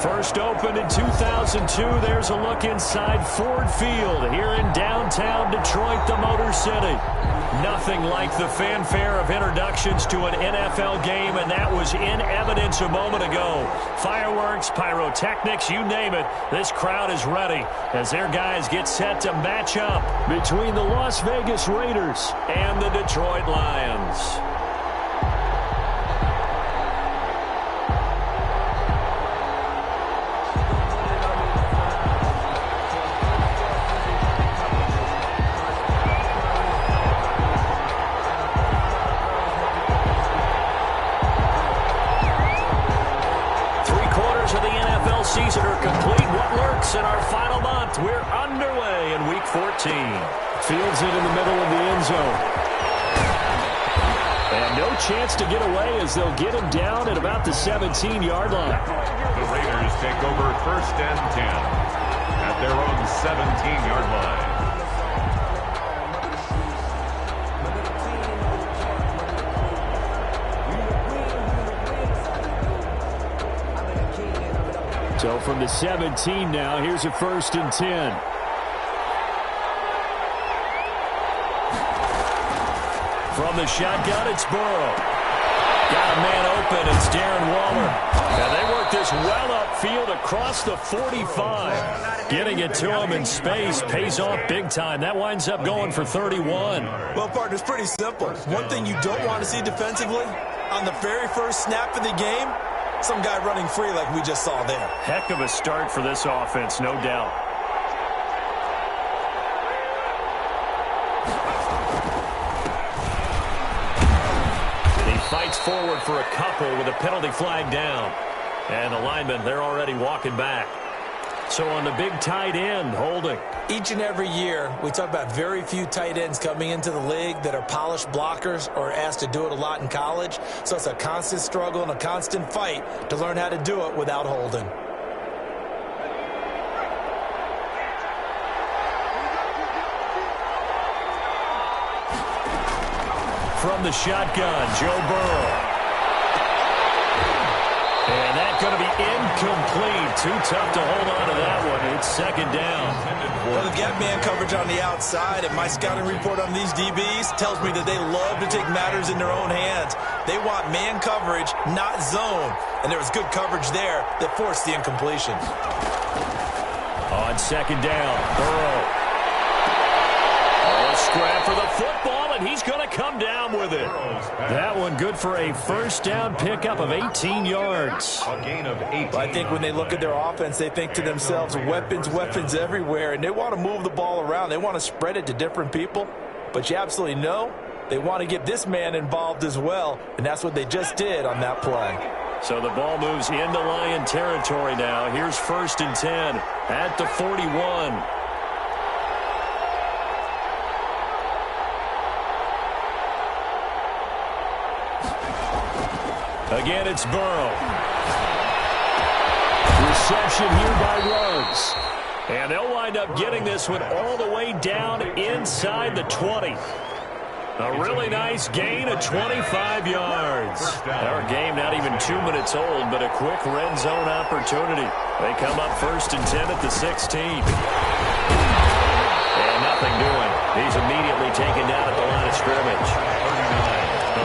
First opened in 2002, there's a look inside Ford Field here in downtown Detroit, the Motor City. Nothing like the fanfare of introductions to an NFL game, and that was in evidence a moment ago. Fireworks, pyrotechnics, you name it, this crowd is ready as their guys get set to match up between the Las Vegas Raiders and the Detroit Lions. Season are complete. What lurks in our final month? We're underway in Week 14. Fields it in the middle of the end zone. And no chance to get away as they'll get him down at about the 17-yard line. The Raiders take over 1st and 10 at their own 17-yard line. So from the 17 now, here's a 1st and 10. From the shotgun, it's Burrow. Got a man open, it's Darren Waller. And they work this well upfield across the 45. Getting it to him in space pays off big time. That winds up going for 31. Well, partner, it's pretty simple. One thing you don't want to see defensively, on the very first snap of the game, some guy running free like we just saw there. Heck of a start for this offense, no doubt. And he fights forward for a couple with a penalty flag down. And the linemen, they're already walking back. So on the big tight end, holding. Each and every year, we talk about very few tight ends coming into the league that are polished blockers or asked to do it a lot in college. So it's a constant struggle and a constant fight to learn how to do it without holding. From the shotgun, Joe Burrow. And that's going to be incomplete. Too tough to hold on to that one. It's 2nd down. Well, they've got man coverage on the outside, and my scouting report on these DBs tells me that they love to take matters in their own hands. They want man coverage, not zone. And there was good coverage there that forced the incompletion. On 2nd down, Burrow. A scrap for the football, and he's going to come down with it. That one good for a 1st down pickup of 18 yards. A gain of 18. Well, I think when they look at their offense, they think to themselves, weapons, weapons everywhere, and they want to move the ball around. They want to spread it to different people, but you absolutely know they want to get this man involved as well, and that's what they just did on that play. So the ball moves into Lion territory now. Here's 1st and 10 at the 41. Again, it's Burrow. Reception here by Ruggs. And they'll wind up getting this one all the way down inside the 20. A really nice gain of 25 yards. Our game not even 2 minutes old, but a quick red zone opportunity. They come up 1st and 10 at the 16. And nothing doing. He's immediately taken down at the line of scrimmage.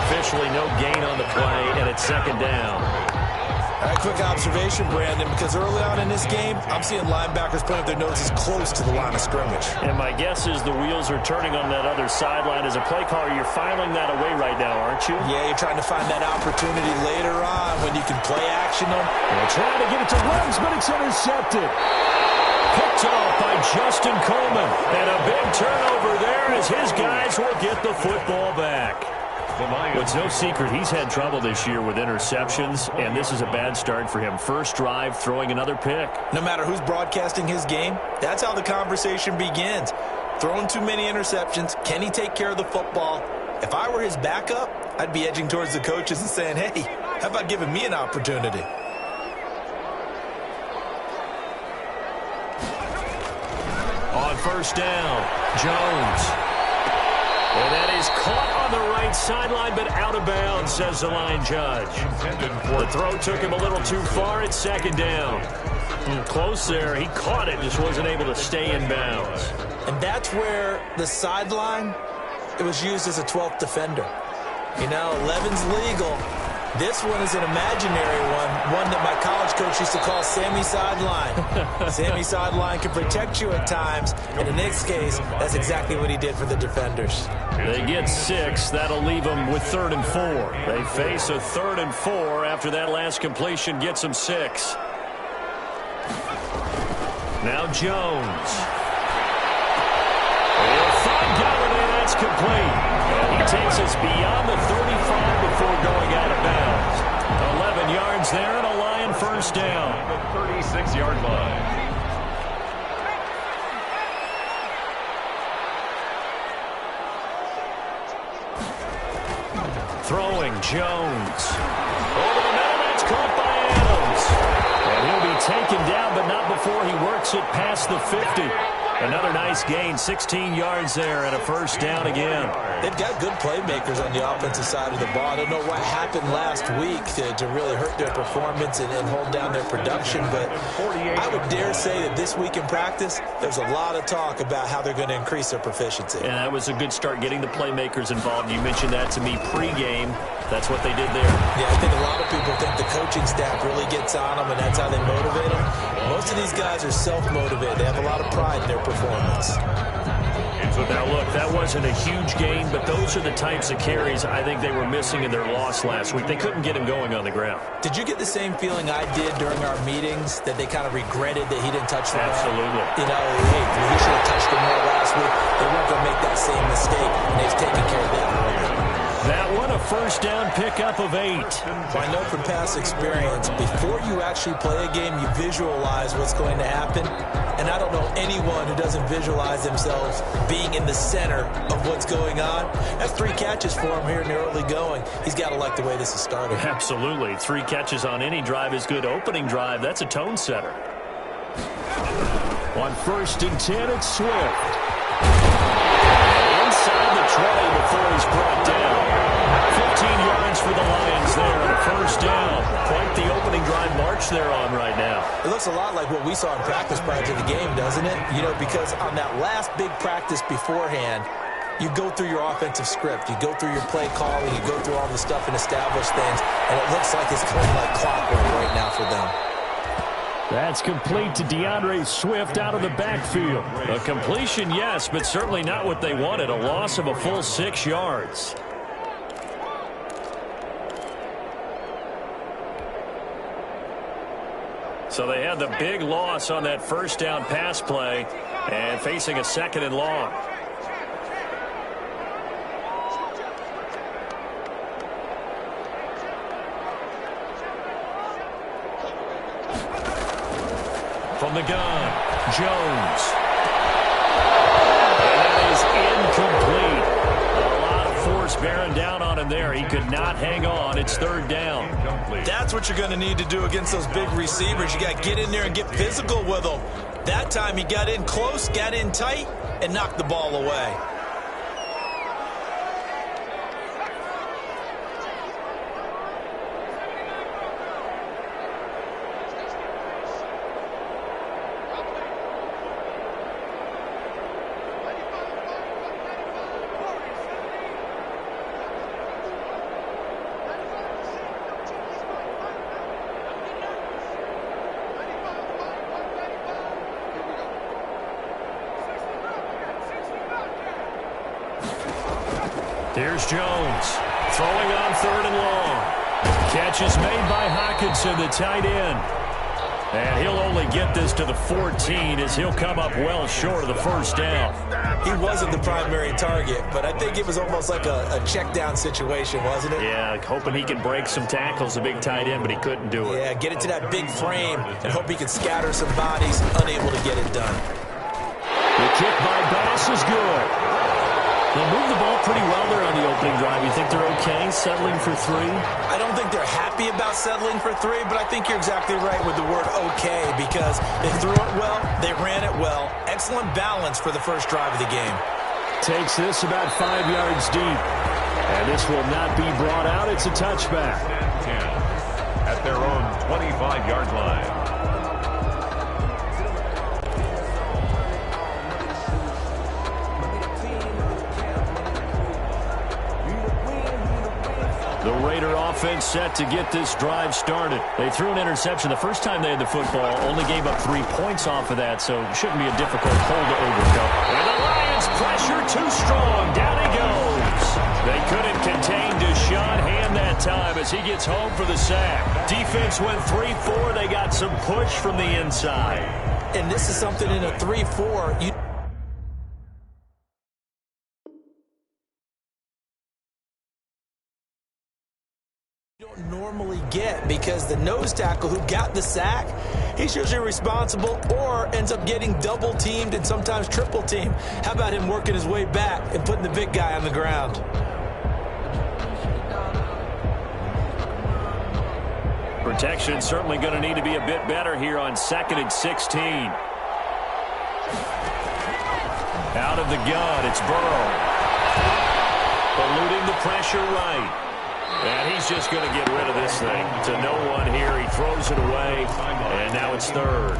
Officially no gain on the play, and it's 2nd down. All right, quick observation, Brandon, because early on in this game, I'm seeing linebackers putting their noses close to the line of scrimmage. And my guess is the wheels are turning on that other sideline. As a play caller, you're filing that away right now, aren't you? Yeah, you're trying to find that opportunity later on when you can play action them. They're trying to get it to Ruggs, but it's intercepted. Picked off by Justin Coleman. And a big turnover there as his guys will get the football back. Well, it's no secret he's had trouble this year with interceptions, and this is a bad start for him. First drive, throwing another pick. No matter who's broadcasting his game, that's how the conversation begins. Throwing too many interceptions, can he take care of the football? If I were his backup, I'd be edging towards the coaches and saying, hey, how about giving me an opportunity? On 1st down, Jones. And that is caught on the right sideline, but out of bounds, says the line judge. The throw took him a little too far. It's second down. Close there. He caught it, just wasn't able to stay in bounds. And that's where the sideline, it was used as a 12th defender. You know, 11's legal. This one is an imaginary one that my college coach used to call Sammy Sideline. Sammy Sideline can protect you at times, and in this case, that's exactly what he did for the defenders. They get 6. That'll leave them with 3rd and 4. They face a 3rd and 4 after that last completion gets them 6. Now Jones. He'll find Galladay, that's complete. And he takes us beyond the 35 before going out of bounds. 11 yards there and a Lion first down. The 36-yard line. Throwing Jones. Over the middle, that's caught by Adams. And he'll be taken down, but not before he works it past the 50. Another nice gain, 16 yards there and a first down again. They've got good playmakers on the offensive side of the ball. I don't know what happened last week to really hurt their performance and hold down their production, but I would dare say that this week in practice, there's a lot of talk about how they're going to increase their proficiency. And that was a good start getting the playmakers involved. You mentioned that to me pregame. That's what they did there. Yeah, I think a lot of people think the coaching staff really gets on them, and that's how they motivate them. Most of these guys are self-motivated. They have a lot of pride in their performance. Now, look, that wasn't a huge gain, but those are the types of carries I think they were missing in their loss last week. They couldn't get him going on the ground. Did you get the same feeling I did during our meetings, that they kind of regretted that he didn't touch the ball? Absolutely. You know, hey, he should have touched him more last week. They weren't going to make that same mistake, and they've taken care of that early. That one, a first down pickup of 8. I know from past experience, before you actually play a game, you visualize what's going to happen. And I don't know anyone who doesn't visualize themselves being in the center of what's going on. That's 3 catches for him here in the early going. He's got to like the way this is starting. Absolutely. 3 catches on any drive is good. Opening drive, that's a tone setter. On 1st and 10, it's Swift. Inside the 20 before he's brought down. 15 yards for the Lions there and a first down. Quite the opening drive march they're on right now. It looks a lot like what we saw in practice prior to the game, doesn't it? You know, because on that last big practice beforehand, you go through your offensive script. You go through your play calling. You go through all the stuff and establish things. And it looks like it's coming like clockwork right now for them. That's complete to DeAndre Swift out of the backfield. A completion, yes, but certainly not what they wanted. A loss of a full 6 yards. So they had the big loss on that first down pass play and facing a 2nd and long. From the gun, Jones. And that is incomplete. A lot of force bearing down on him there. He could not hang on. It's 3rd down. That's what you're going to need to do against those big receivers. You got to get in there and get physical with them. That time he got in close, got in tight, and knocked the ball away. Here's Jones throwing on 3rd and long. Catch is made by Hockenson, the tight end. And he'll only get this to the 14 as he'll come up well short of the first down. He wasn't the primary target, but I think it was almost like a check down situation, wasn't it? Yeah, hoping he can break some tackles, a big tight end, but he couldn't do it. Yeah, get it to that big frame and hope he can scatter some bodies, unable to get it done. The kick by Bass is good. They moved the ball pretty well there on the opening drive. You think they're okay settling for 3? I don't think they're happy about settling for 3, but I think you're exactly right with the word okay, because they threw it well, they ran it well. Excellent balance for the first drive of the game. Takes this about 5 yards deep. And this will not be brought out. It's a touchback. 10 at their own 25-yard line. The Raider offense set to get this drive started. They threw an interception the first time they had the football, only gave up 3 points off of that, so it shouldn't be a difficult hole to overcome. And the Lions pressure too strong. Down he goes. They couldn't contain Deshaun Hand that time as he gets home for the sack. Defense went 3-4. They got some push from the inside. And this is something in a 3-4. You don't normally get, because the nose tackle who got the sack, he's usually responsible or ends up getting double teamed and sometimes triple teamed. How about him working his way back and putting the big guy on the ground? Protection certainly going to need to be a bit better here on 2nd and 16. Out of the gun, it's Burrow. Eluding the pressure right. And he's just going to get rid of this thing to no one here. He throws it away, and now it's third.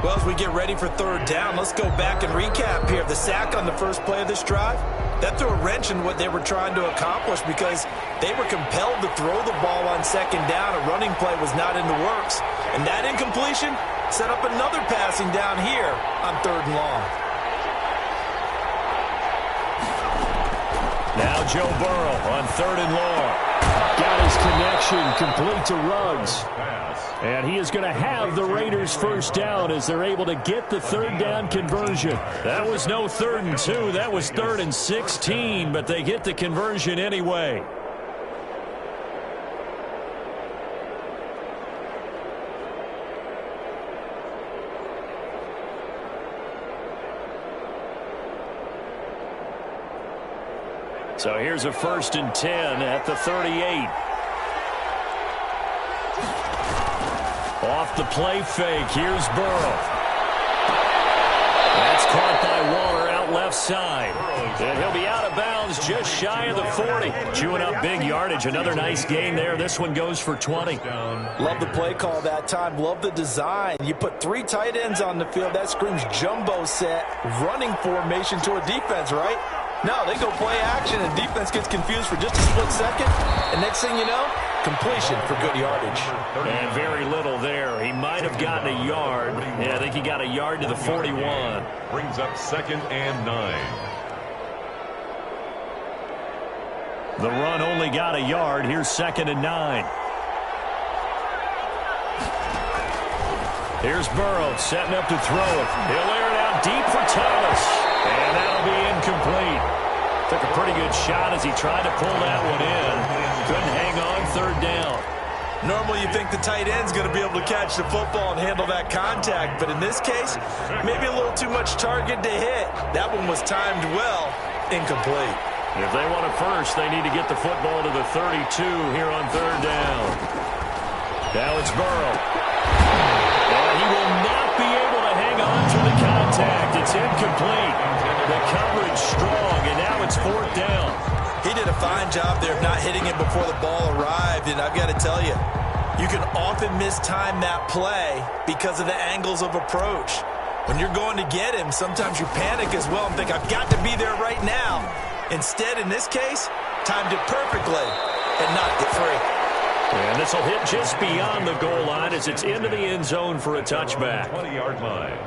Well, as we get ready for third down, let's go back and recap here. The sack on the first play of this drive, that threw a wrench in what they were trying to accomplish because they were compelled to throw the ball on second down. A running play was not in the works. And that incompletion set up another passing down here on 3rd and long. Now Joe Burrow on 3rd and long. Got his connection complete to Ruggs. And he is going to have the Raiders first down as they're able to get the 3rd down conversion. That was no 3rd and 2. That was 3rd and 16, but they get the conversion anyway. So here's a 1st and 10 at the 38. Off the play fake, here's Burrow. That's caught by Waller out left side. And he'll be out of bounds just shy of the 40. Chewing up big yardage, another nice gain there. This one goes for 20. Love the play call that time. Love the design. You put 3 tight ends on the field. That screams jumbo set, running formation to a defense, right? No, they go play action, and defense gets confused for just a split second. And next thing you know, completion for good yardage. And very little there. He might have gotten a yard. Yeah, I think he got a yard to the 41. Brings up 2nd and 9. The run only got a yard. Here's 2nd and 9. Here's Burrow setting up to throw it. He'll air it out deep for Thomas. And that'll be incomplete. Took a pretty good shot as he tried to pull that one in. Couldn't hang on 3rd down. Normally you think the tight end's going to be able to catch the football and handle that contact. But in this case, maybe a little too much target to hit. That one was timed well. Incomplete. If they want it first, they need to get the football to the 32 here on 3rd down. Now it's Burrow. And he will not be able to hang on to the contact. It's incomplete. The coverage strong, and now it's 4th down. He did a fine job there of not hitting it before the ball arrived, and I've got to tell you, you can often mistime that play because of the angles of approach. When you're going to get him, sometimes you panic as well and think, I've got to be there right now. Instead, in this case, timed it perfectly and knocked it free. And this will hit just beyond the goal line as it's into the end zone for a touchback. 20-yard line.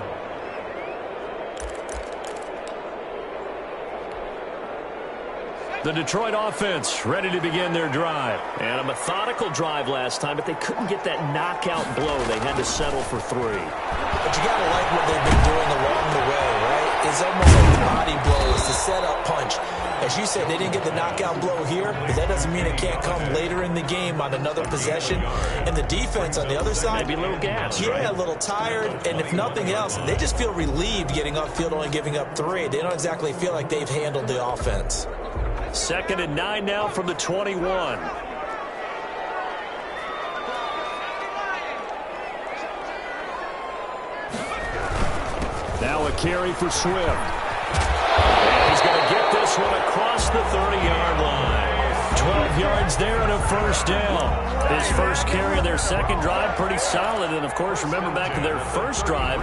The Detroit offense ready to begin their drive. And a methodical drive last time, but they couldn't get that knockout blow. They had to settle for 3. But you got to like what they've been doing along the way, right? It's almost like the body blows, the setup punch. As you said, they didn't get the knockout blow here, but that doesn't mean it can't come later in the game on another possession. And the defense on the other side, maybe a little gas, yeah, right? A little tired. And if nothing else, they just feel relieved getting upfield, only giving up 3. They don't exactly feel like they've handled the offense. 2nd and 9 now from the 21. Now a carry for Swift. And he's going to get this this one across the 30-yard line. 12 yards there and a first down. His first carry of their second drive, pretty solid. And, of course, remember back to their first drive,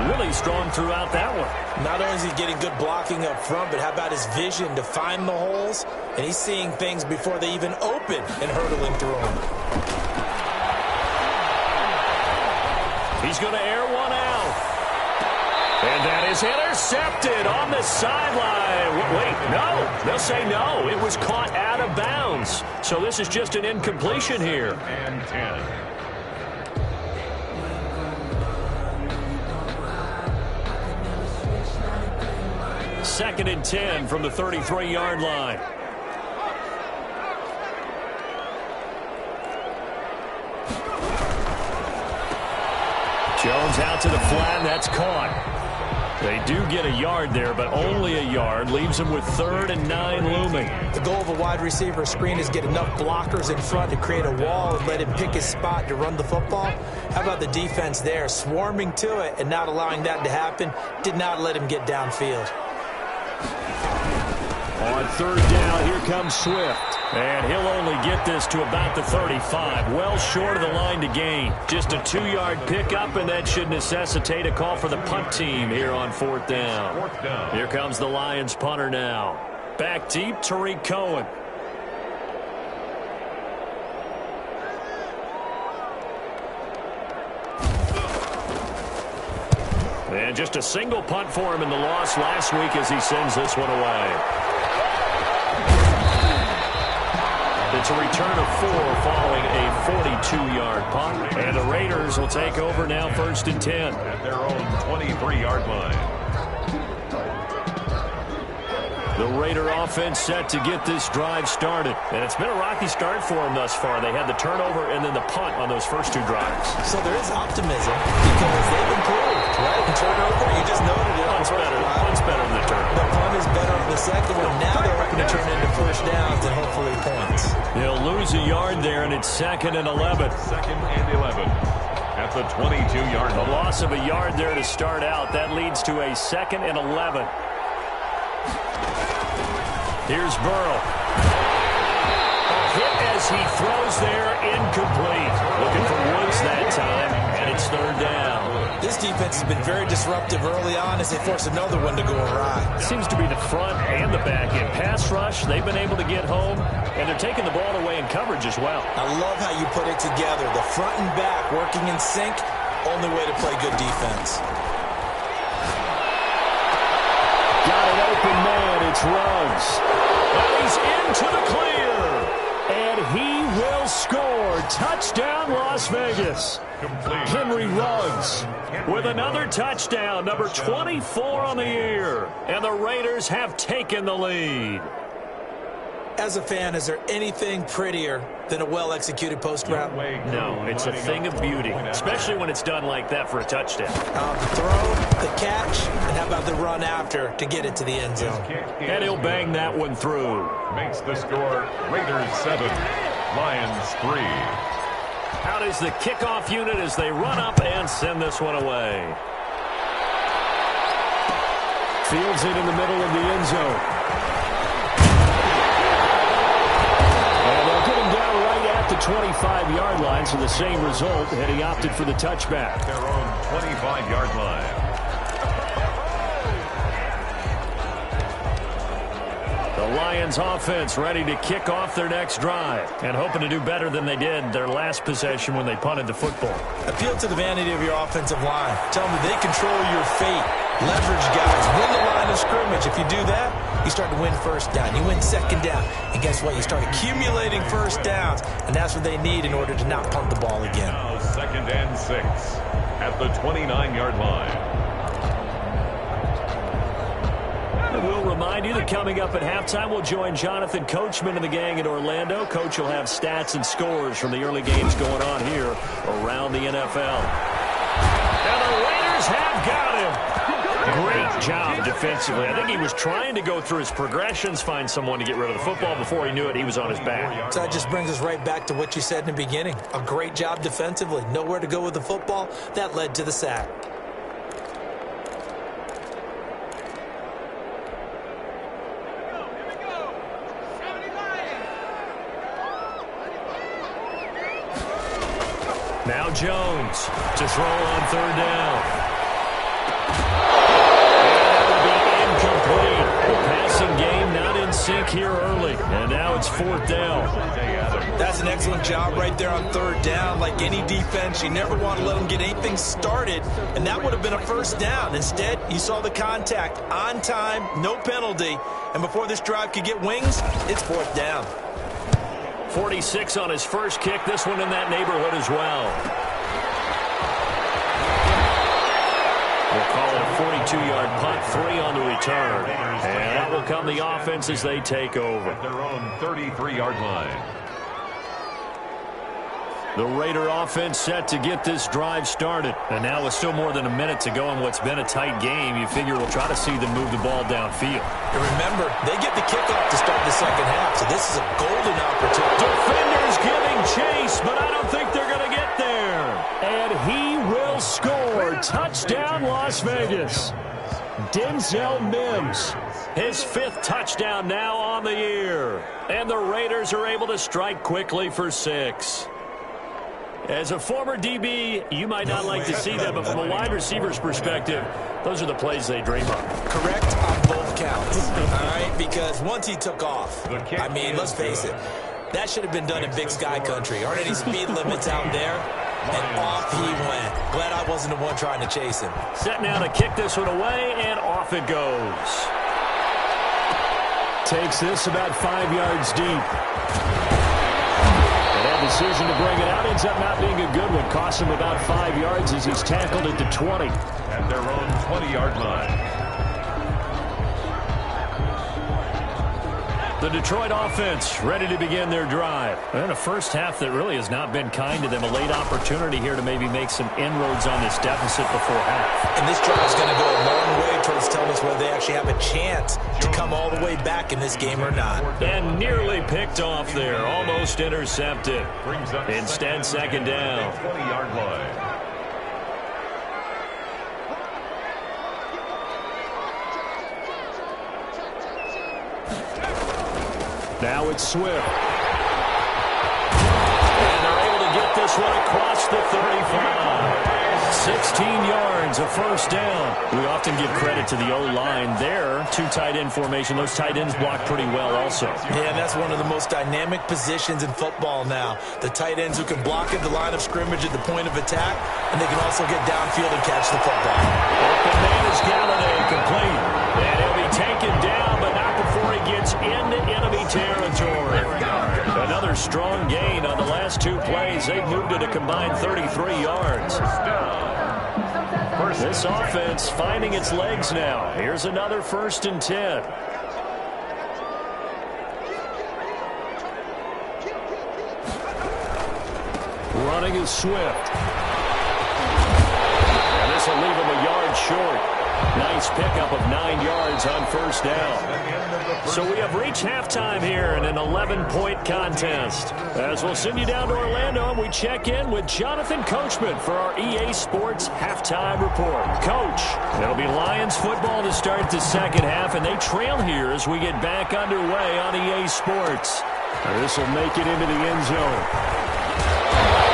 really strong throughout that one. Not only is he getting good blocking up front, but how about his vision to find the holes? And he's seeing things before they even open and hurdling through them. He's going to air one out. And that is intercepted on the sideline. Wait, no. They'll say no. It was caught out of bounds. So this is just an incompletion here. And 10. Second and 10 from the 33-yard line. Jones out to the flat, and that's caught. They do get a yard there, but only a yard. Leaves them with 3rd and 9 looming. The goal of a wide receiver screen is get enough blockers in front to create a wall and let him pick his spot to run the football. How about the defense there, swarming to it and not allowing that to happen? Did not let him get downfield. On 3rd down, here comes Swift. And he'll only get this to about the 35. Well short of the line to gain. Just a 2-yard pickup, and that should necessitate a call for the punt team here on 4th down. Here comes the Lions punter now. Back deep, Tariq Cohen. And just a single punt for him in the loss last week as he sends this one away. It's a return of 4 following a 42-yard punt. And the Raiders will take over now 1st and 10. At their own 23-yard line. The Raider offense set to get this drive started. And it's been a rocky start for them thus far. They had the turnover and then the punt on those first 2 drives. So there is optimism because they've improved, right? The turnover, you just noted it. Punt's better than the turnover. The punt is better on the second one. Now they're hoping to turn into first downs and hopefully points. They'll lose a yard there, and it's 2nd and 11. 2nd and 11. At the 22-yard line. A loss of a yard there to start out. That leads to a 2nd and 11. Here's Burrow. A hit as he throws there, incomplete. Looking for Woods that time, and it's 3rd down. This defense has been very disruptive early on as they force another one to go awry. Seems to be the front and the back end. Pass rush, they've been able to get home, and they're taking the ball away in coverage as well. I love how you put it together. The front and back working in sync, only way to play good defense. Got an open man, it's Ruggs. And he's into the clear. And he will score. Touchdown, Las Vegas. Henry Ruggs with another touchdown, number 24 on the year. And the Raiders have taken the lead. As a fan, is there anything prettier than a well-executed post route? No, it's a thing of beauty, especially when it's done like that for a touchdown. The throw, the catch, and how about the run after to get it to the end zone? And he'll bang that one through. Makes the score Raiders 7, Lions 3. Out is the kickoff unit as they run up and send this one away. Fields it in the middle of the end zone. And they'll get him down right at the 25-yard line, so the same result, and he opted for the touchback. Their own 25-yard line. The Lions offense ready to kick off their next drive and hoping to do better than they did their last possession when they punted the football. Appeal to the vanity of your offensive line. Tell them they control your fate. Leverage guys. Win the line of scrimmage. If you do that, you start to win first down. You win second down. And guess what? You start accumulating first downs. And that's what they need in order to not punt the ball again. Now 2nd and 6 at the 29-yard line. We'll remind you that coming up at halftime, we'll join Jonathan Coachman and the gang in Orlando. Coach will have stats and scores from the early games going on here around the NFL. And the Raiders have got him. Great job defensively. I think he was trying to go through his progressions, find someone to get rid of the football. Before he knew it, he was on his back. So that just brings us right back to what you said in the beginning. A great job defensively. Nowhere to go with the football. That led to the sack. Now Jones to throw on third down. And that will be incomplete. The passing game not in sync here early. And now it's fourth down. That's an excellent job right there on third down. Like any defense, you never want to let them get anything started, and that would have been a first down. Instead, you saw the contact on time, no penalty, and before this drive could get wings, it's fourth down. 46 on his first kick. This one in that neighborhood as well. We'll call it a 42-yard punt, 3 on the return. And that will come the offense as they take over. At their own 33-yard line. The Raider offense set to get this drive started. And now with still more than a minute to go in what's been a tight game, you figure we'll try to see them move the ball downfield. And remember, they get the kickoff to start the second half, so this is a golden opportunity. Defenders giving chase, but I don't think they're going to get there. And he will score. Touchdown, Las Vegas. Denzel Mims, his 5th touchdown now on the year. And the Raiders are able to strike quickly for 6. As a former DB, you might not like to see that, but from a wide receiver's perspective, those are the plays they dream of. Correct on both counts, all right? Because once he took off, I mean, let's face it, that should have been done in Big Sky Country. Aren't any speed limits out there? And off he went. Glad I wasn't the one trying to chase him. Set now to kick this one away, and off it goes. Takes this about 5 yards deep. That decision to bring it out ends up not being a good one. Costs him about 5 yards as he's tackled at the 20. At their own 20-yard line. The Detroit offense ready to begin their drive. And a first half that really has not been kind to them. A late opportunity here to maybe make some inroads on this deficit before half. And this drive is going to go a long way towards telling us whether they actually have a chance to come all the way back in this game or not. And nearly picked off there. Almost intercepted. Instead, second down. 20-yard line. Now it's Swift. And they're able to get this one across the 35. 16 yards, a first down. We often give credit to the O-line there. 2 tight end formation. Those tight ends block pretty well also. Yeah, and that's one of the most dynamic positions in football now. The tight ends who can block at the line of scrimmage at the point of attack, and they can also get downfield and catch the football. Open man is Galladay, complete. And he'll be taken down, but not before he gets into enemy territory. Another strong gain on the last 2 plays. They've moved it a combined 33 yards. This offense finding its legs now. Here's another 1st and 10. Running is Swift. And this will leave him a yard short. Nice pickup of 9 yards on first down. So we have reached halftime here in an 11-point contest. As we'll send you down to Orlando, and we check in with Jonathan Coachman for our EA Sports Halftime Report. Coach, it'll be Lions football to start the second half, and they trail here as we get back underway on EA Sports. This will make it into the end zone.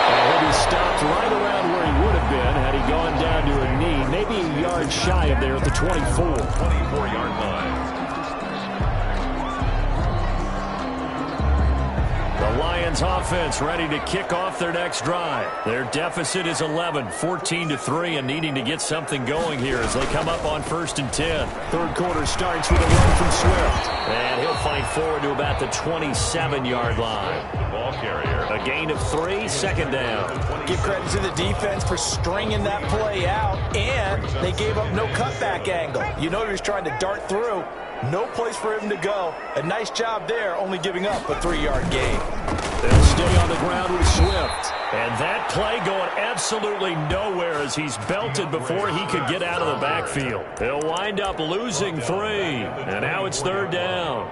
And he'll be stopped right around where he would have been had he gone down to a knee, maybe a yard shy of there at the 24. 24-yard line. The Lions offense ready to kick off their next drive. Their deficit is 11, 14-3, and needing to get something going here as they come up on 1st and 10. Third quarter starts with a run from Swift. And he'll fight forward to about the 27-yard line. Ball carrier. A gain of 3, second down. Give credit to the defense for stringing that play out, and they gave up no cutback angle. You know he was trying to dart through. No place for him to go. A nice job there, only giving up a 3-yard gain. They'll stay on the ground with Swift. And that play going absolutely nowhere as he's belted before he could get out of the backfield. He'll wind up losing 3. And now it's third down.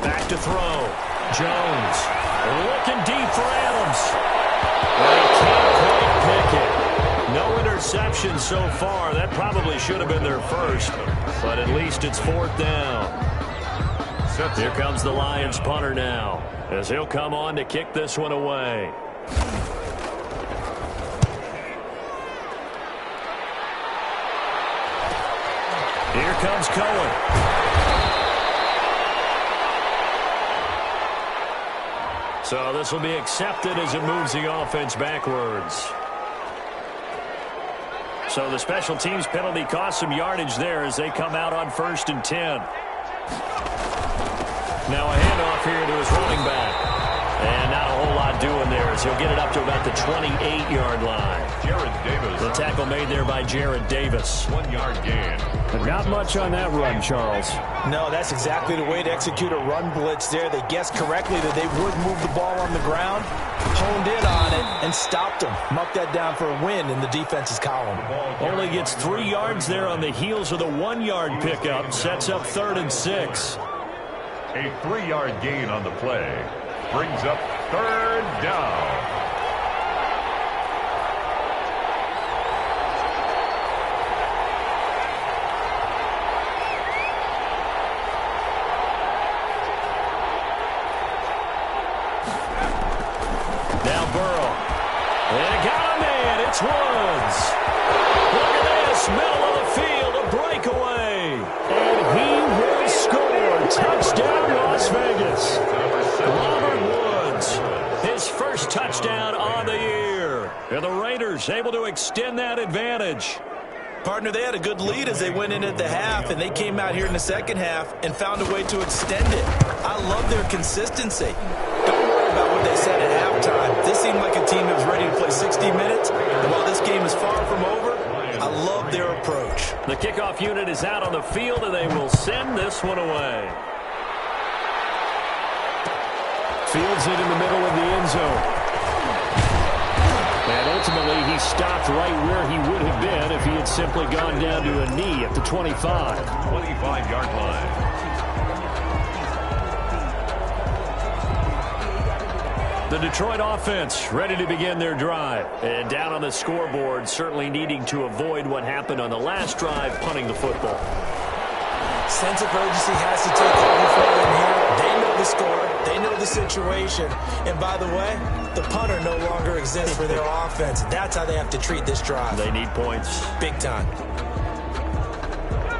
Back to throw. Jones looking deep for Adams. But he can't quite pick it. No interception. interceptions so far. That probably should have been their first, but at least it's 4th down. Here comes the Lions punter now, as he'll come on to kick this one away. Here comes Cohen. So this will be accepted as it moves the offense backwards. So the special teams penalty cost some yardage there as they come out on 1st and 10. Now a handoff here to his running back. And not a whole lot doing there as he'll get it up to about the 28-yard line. Jared Davis. The tackle made there by Jared Davis. 1-yard gain. But not much on that run, Charles. No, that's exactly the way to execute a run blitz there. They guessed correctly that they would move the ball on the ground, honed in on it, and stopped them. Marked that down for a win in the defense's column. Only gets 3 yards there on the heels of the 1-yard pickup. Sets up 3rd and 6. A 3-yard gain on the play. Brings up 3rd down. Now Burrow. And it got a man. It's Woods. Look at this. Middle of the field. A breakaway. And he will score. Touchdown, Las Vegas. Robert Woods. His first touchdown on the year. And the Raiders able to extend that advantage. Partner, they had a good lead as they went into the half, and they came out here in the second half and found a way to extend it. I love their consistency. Don't worry about what they said at halftime. This seemed like a team that was ready to play 60 minutes. And while this game is far from over, I love their approach. The kickoff unit is out on the field, and they will send this one away. Fields it in the middle of the end zone. And ultimately, he stopped right where he would have been if he had simply gone down to a knee at the 25. 25-yard line. The Detroit offense ready to begin their drive. And down on the scoreboard, certainly needing to avoid what happened on the last drive, punting the football. Sense of urgency has to take over for them here. They know the score. They know the situation. And by the way, the punter no longer exists for their offense. That's how they have to treat this drive. They need points. Big time.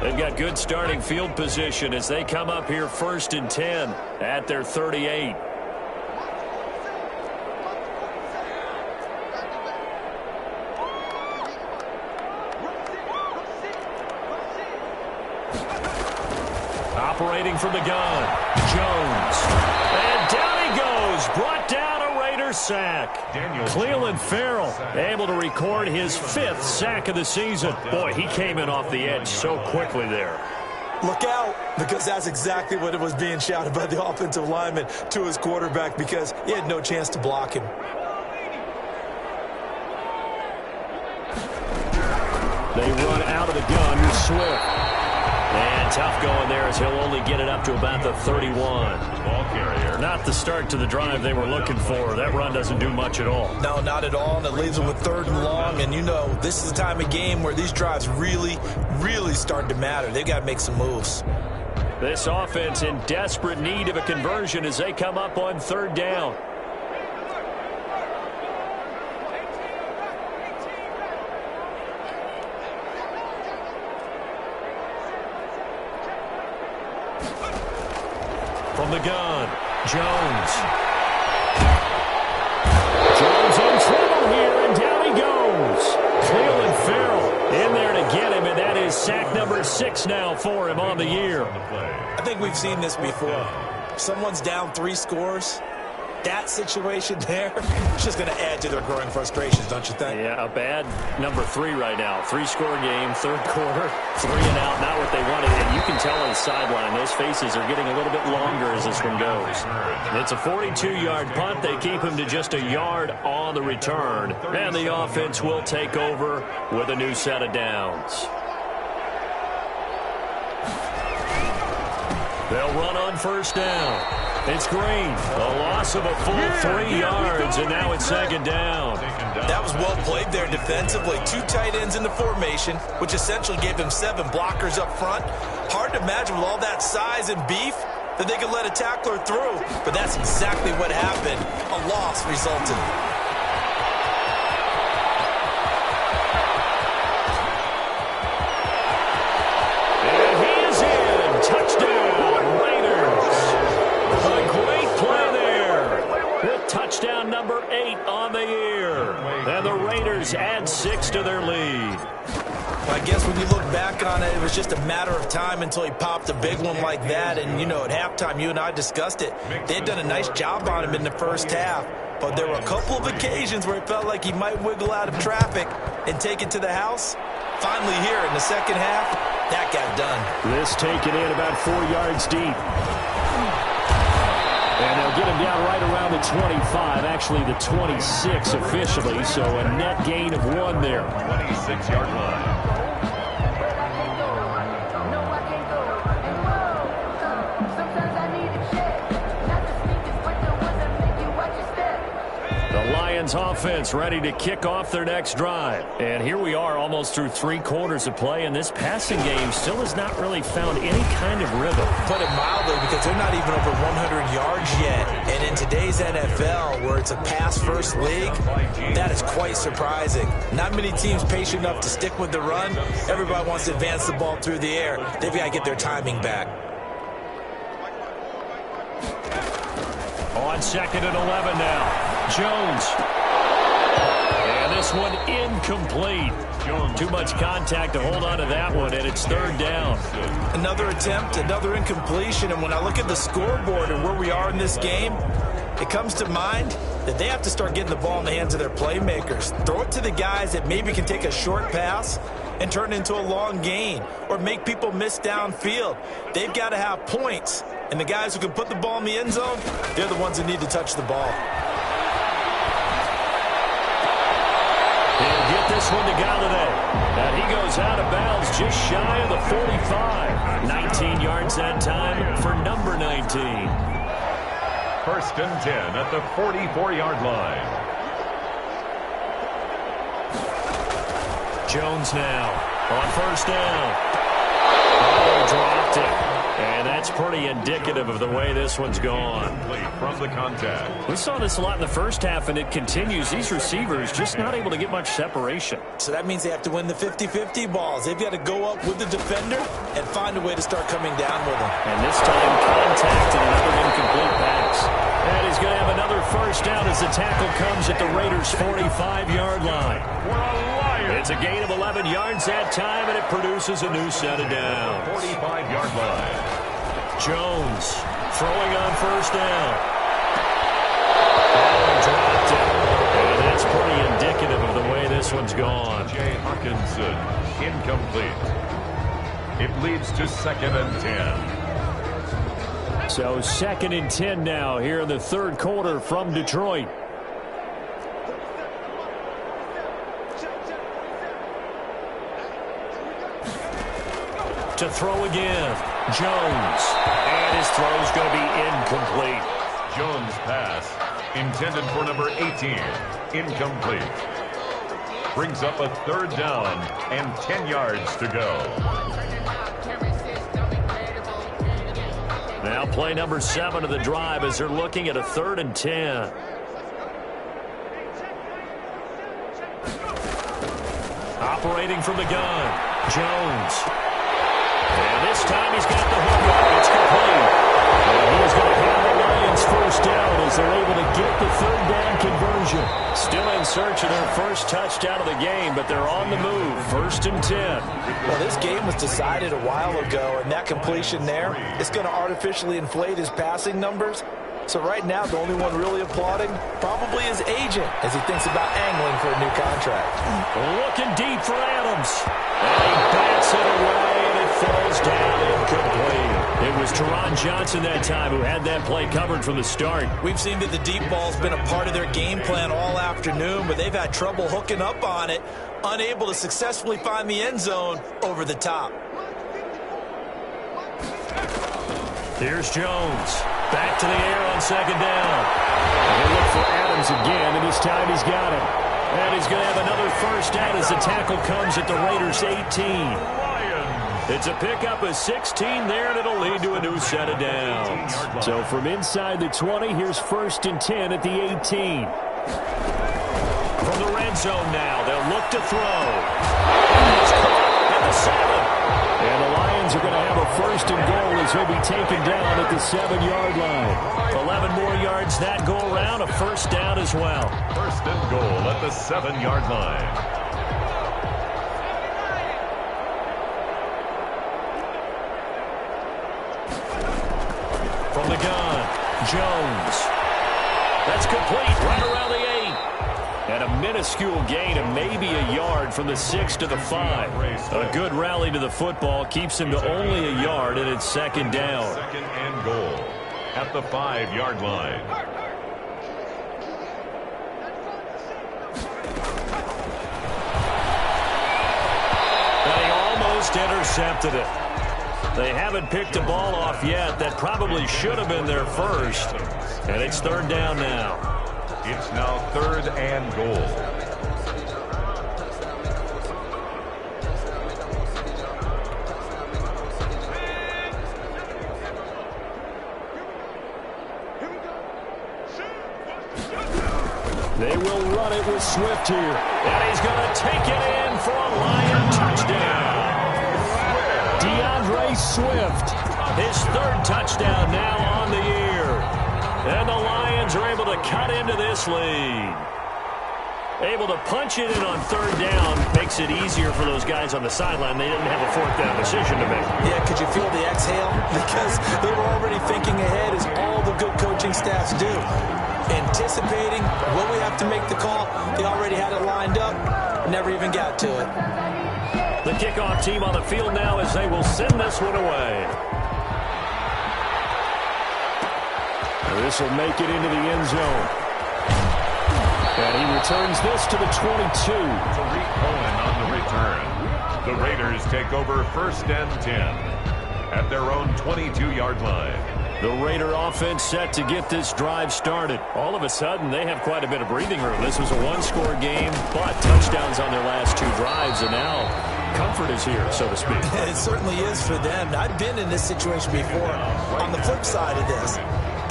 They've got good starting field position as they come up here 1st and 10 at their 38. Operating from the gun, Jones. And down he goes. Brought down a Raider sack. Cleveland Farrell able to record his 5th sack of the season. Boy, he came in off the edge so quickly there. Look out, because that's exactly what it was being shouted by the offensive lineman to his quarterback because he had no chance to block him. They run out of the gun with Swift. And tough going there as he'll only get it up to about the 31. Ball carrier. Not the start to the drive they were looking for. That run doesn't do much at all. No, not at all. And it leaves them with 3rd and long. And you know, this is the time of game where these drives really start to matter. They've got to make some moves. This offense in desperate need of a conversion as they come up on 3rd down. From the gun, Jones. Jones in trouble here, and down he goes. Cleveland Farrell in there to get him, and that is sack number 6 now for him on the year. I think we've seen this before. Someone's down 3 scores. That situation there is just going to add to their growing frustrations, don't you think? Yeah, a bad number 3 right now. 3-score game, 3rd quarter, 3 and out, not what they wanted. And you can tell on the sideline, those faces are getting a little bit longer as this one goes. It's a 42-yard punt. They keep him to just a yard on the return. And the offense will take over with a new set of downs. They'll run on first down. It's Green. A loss of a full 3 yards, and now it's second down. That was well played there defensively. 2 tight ends in the formation, which essentially gave him 7 blockers up front. Hard to imagine with all that size and beef that they could let a tackler through, but that's exactly what happened. A loss resulted. And he is in. Touchdown, Raiders. A great play there. With touchdown number 8 on the year. And the Raiders add 6 to their lead. I guess when you look back on it, it was just a matter of time until he popped a big one like that. And, you know, at halftime, you and I discussed it. They had done a nice job on him in the first half. But there were a couple of occasions where it felt like he might wiggle out of traffic and take it to the house. Finally here in the second half, that got done. This taken in about 4 yards deep. And they'll get him down right around the 25, actually the 26 officially, so a net gain of 1 there. 26-yard line. The Lions offense ready to kick off their next drive. And here we are almost through 3 quarters of play, and this passing game still has not really found any kind of rhythm. Put it mildly, because they're not even over 100 yards yet. And in today's NFL, where it's a pass-first league, that is quite surprising. Not many teams patient enough to stick with the run. Everybody wants to advance the ball through the air. They've got to get their timing back. On 2nd and 11 now. Jones. And this one incomplete. Too much contact to hold on to that one, and it's 3rd down. Another attempt, another incompletion, and when I look at the scoreboard and where we are in this game, it comes to mind that they have to start getting the ball in the hands of their playmakers. Throw it to the guys that maybe can take a short pass and turn it into a long gain or make people miss downfield. They've got to have points, and the guys who can put the ball in the end zone, they're the ones that need to touch the ball. He'll get this one to Galladay. And he goes out of bounds just shy of the 45. 19 yards that time for number 19. 1st and 10 at the 44-yard line. Jones now on 1st down. Oh, dropped it. And that's pretty indicative of the way this one's gone. From the contact. We saw this a lot in the first half, and it continues. These receivers just not able to get much separation. So that means they have to win the 50-50 balls. They've got to go up with the defender and find a way to start coming down with them. And this time, contact and another incomplete pass. And he's going to have another 1st down as the tackle comes at the Raiders' 45-yard line. It's a gain of 11 yards that time, and it produces a new set of downs. 45-yard line. Jones throwing on 1st down. Oh, dropped it. And that's pretty indicative of the way this one's gone. Jay Hawkinson, incomplete. It leads to 2nd and 10. So 2nd and 10 now here in the 3rd quarter from Detroit. To throw again, Jones. And his throw's going to be incomplete. Jones' pass, intended for number 18, incomplete. Brings up a 3rd down and 10 yards to go. Now play number 7 of the drive as they're looking at a 3rd and 10. Operating from the gun, Jones. And this time he's got the hook up. It's complete. And he's going to have the Lions 1st down as they're able to get the 3rd down conversion. Still in search of their 1st touchdown of the game, but they're on the move. 1st and 10. Well, this game was decided a while ago, and that completion there is going to artificially inflate his passing numbers. So right now, the only one really applauding probably his agent as he thinks about angling for a new contract. Looking deep for Adams. And he bats it away, and it falls down incomplete. It was Teron Johnson that time who had that play covered from the start. We've seen that the deep ball's been a part of their game plan all afternoon, but they've had trouble hooking up on it, unable to successfully find the end zone over the top. Here's Jones. Back to the air on second down. And they look for Adams again, and this time he's got him. And he's going to have another first down as the tackle comes at the Raiders' 18. It's a pickup of 16 there, and it'll lead to a new set of downs. So from inside the 20, here's 1st and 10 at the 18. From the red zone now, they'll look to throw. He's caught at the 7. And the Lions are going to have a 1st and goal as he'll be taken down at the 7-yard line. 11 more yards that go around, a first down as well. 1st and goal at the 7-yard line. From the gun, Jones. That's complete right around the 8. And a minuscule gain of maybe a yard from the 6 to the 5. A good rally to the football keeps him to only a yard, and it's 2nd down. 2nd and goal at the 5-yard line. They almost intercepted it. They haven't picked a ball off yet. That probably should have been their first. And it's 3rd down now. It's now 3rd and goal. They will run it with Swift here. And he's going to take it in for a Lion touchdown. DeAndre Swift, his 3rd touchdown now on the year. And the Lions are able to cut into this lead. Able to punch it in on 3rd down makes it easier for those guys on the sideline. They didn't have a 4th down decision to make. Yeah, could you feel the exhale? Because they were already thinking ahead, as all the good coaching staffs do. Anticipating when we have to make the call. They already had it lined up. Never even got to it. The kickoff team on the field now as they will send this one away. This will make it into the end zone. And he returns this to the 22. Tariq Cohen on the return. The Raiders take over 1st and 10 at their own 22-yard line. The Raider offense set to get this drive started. All of a sudden, they have quite a bit of breathing room. This was a one-score game, but touchdowns on their last 2 drives, and now comfort is here, so to speak. It certainly is for them. I've been in this situation before on the flip side of this.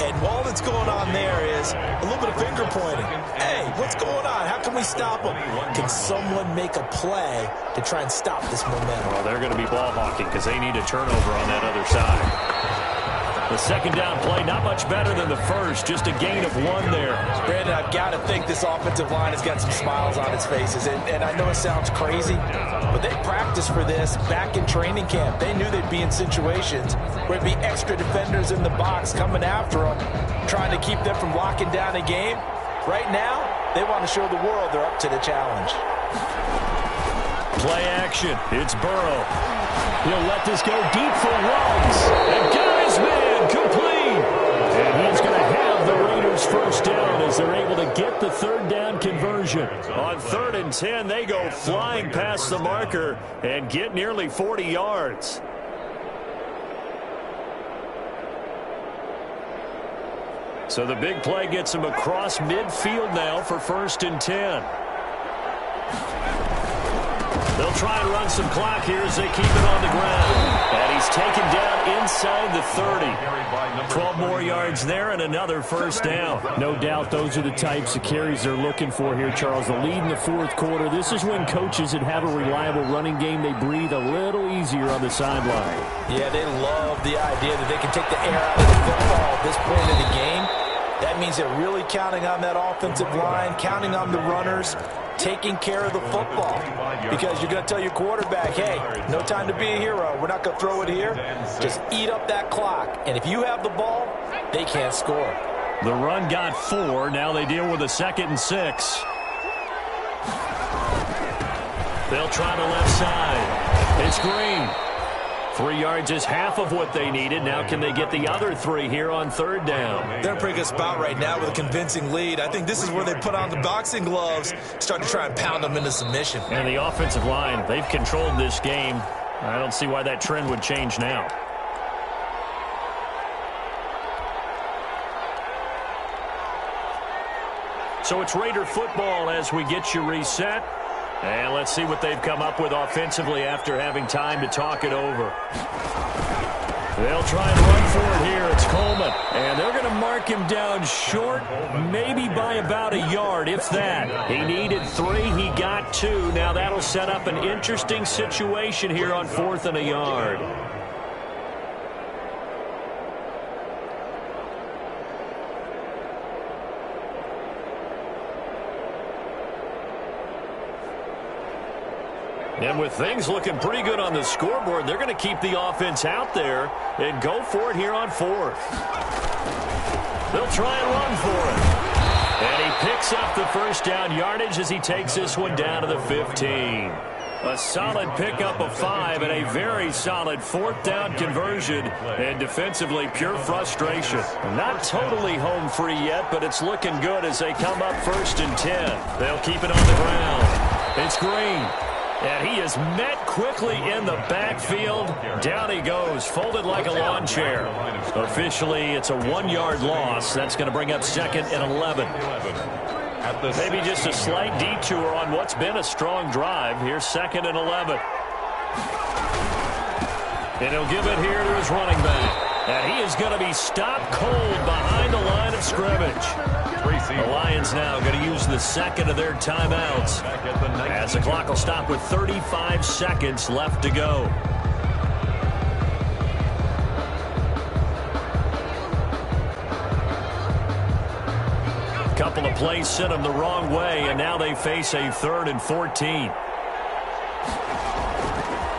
And all that's going on there is a little bit of finger pointing. Hey, what's going on? How can we stop them? Can someone make a play to try and stop this momentum? Well, they're going to be ball hawking because they need a turnover on that other side. The 2nd down play, not much better than the first, just a gain of 1 there. Brandon, I've got to think this offensive line has got some smiles on its faces. And I know it sounds crazy, but they practiced for this back in training camp. They knew they'd be in situations where there'd be extra defenders in the box coming after them, trying to keep them from locking down a game. Right now, they want to show the world they're up to the challenge. Play action. It's Burrow. He'll let this go deep for Ruggs. And got his man complete. And he's going to have the Raiders' first down as they're able to get the 3rd down conversion. On 3rd and 10, they go flying past the marker and get nearly 40 yards. So the big play gets him across midfield now for 1st and 10. They'll try and run some clock here as they keep it on the ground. And he's taken down inside the 30. 12 more yards there and another first down. No doubt those are the types of carries they're looking for here, Charles. The lead in the 4th quarter. This is when coaches that have a reliable running game, they breathe a little easier on the sideline. Yeah, they love the idea that they can take the air out of the football at this point in the game. That means they're really counting on that offensive line, counting on the runners, taking care of the football. Because you're going to tell your quarterback, hey, no time to be a hero. We're not going to throw it here. Just eat up that clock. And if you have the ball, they can't score. The run got 4. Now they deal with a 2nd and 6. They'll try the left side. It's Green. 3 yards is half of what they needed. Now can they get the other 3 here on 3rd down? They're in a pretty good spot right now with a convincing lead. I think this is where they put on the boxing gloves, start to try and pound them into submission. And the offensive line, they've controlled this game. I don't see why that trend would change now. So it's Raider football as we get you reset. And let's see what they've come up with offensively after having time to talk it over. They'll try and run for it here. It's Coleman. And they're going to mark him down short, maybe by about a yard, if that. He needed 3. He got 2. Now that'll set up an interesting situation here on 4th and a yard. And with things looking pretty good on the scoreboard, they're going to keep the offense out there and go for it here on 4th. They'll try and run for it. And he picks up the first down yardage as he takes this one down to the 15. A solid pickup of 5 and a very solid 4th down conversion. And defensively, pure frustration. Not totally home free yet, but it's looking good as they come up 1st and 10. They'll keep it on the ground. It's Green. And he is met quickly in the backfield. Down he goes, folded like a lawn chair. Officially, it's a 1-yard loss. That's going to bring up 2nd and 11. Maybe just a slight detour on what's been a strong drive. Here's 2nd and 11. And he'll give it here to his running back. And he is going to be stopped cold behind the line of scrimmage. The Lions now going to use the 2nd of their timeouts as the clock will stop with 35 seconds left to go. A couple of plays sent them the wrong way, and now they face a 3rd and 14.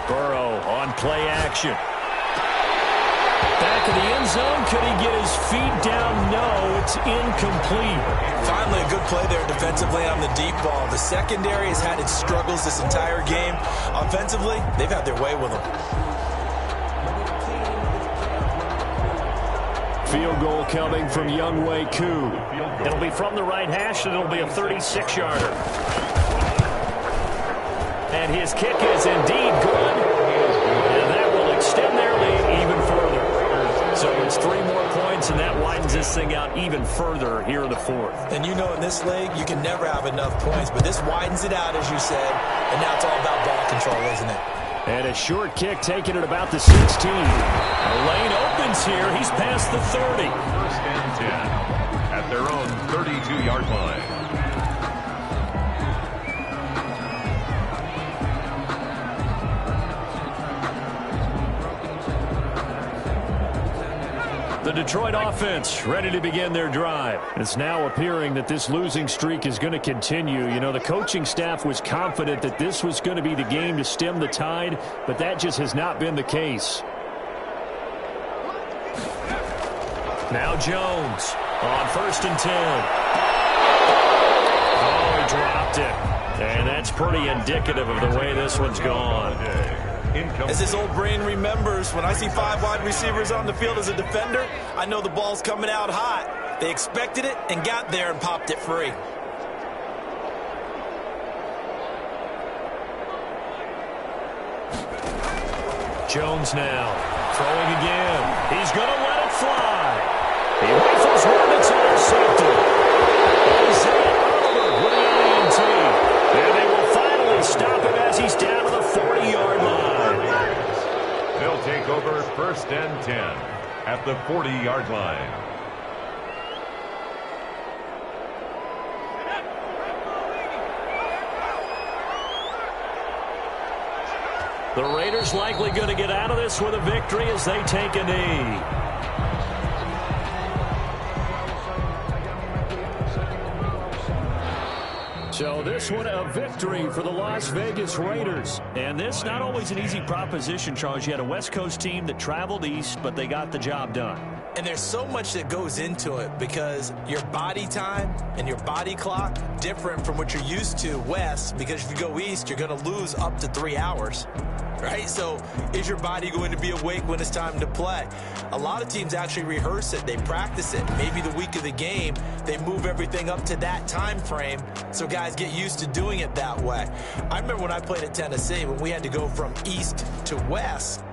Burrow on play action. Back in the end zone. Could he get his feet down? No, it's incomplete. Finally, a good play there defensively on the deep ball. The secondary has had its struggles this entire game. Offensively, they've had their way with them. Field goal coming from Younghoe Koo. It'll be from the right hash, and it'll be a 36-yarder. And his kick is indeed good. And that will extend their lead even further. So it's 3 more points, and that widens this thing out even further here in the 4th. And you know in this league, you can never have enough points, but this widens it out, as you said, and now it's all about ball control, isn't it? And a short kick taken at about the 16. A lane opens here. He's past the 30. 1st and 10 at their own 32-yard line. The Detroit offense ready to begin their drive. It's now appearing that this losing streak is going to continue. You know, the coaching staff was confident that this was going to be the game to stem the tide, but that just has not been the case. Now Jones on 1st and 10. Oh, he dropped it. And that's pretty indicative of the way this one's gone. As his old brain remembers, when I see 5 wide receivers on the field as a defender, I know the ball's coming out hot. They expected it and got there and popped it free. Jones now throwing again. He's going to let it fly. He rifles one that's intercepted. Isaiah Oliver with the INT. And they will finally stop him as he's down to the 40-yard line. They'll take over 1st and 10 at the 40-yard line. The Raiders likely going to get out of this with a victory as they take a knee. So this one a victory for the Las Vegas Raiders. And this not always an easy proposition, Charles. You had a West Coast team that traveled east, but they got the job done. And there's so much that goes into it because your body time and your body clock different from what you're used to west, because if you go east, you're going to lose up to 3 hours. Right? So is your body going to be awake when it's time to play? A lot of teams actually rehearse it. They practice it. Maybe the week of the game, they move everything up to that time frame so guys get used to doing it that way. I remember when I played at Tennessee, when we had to go from east to west,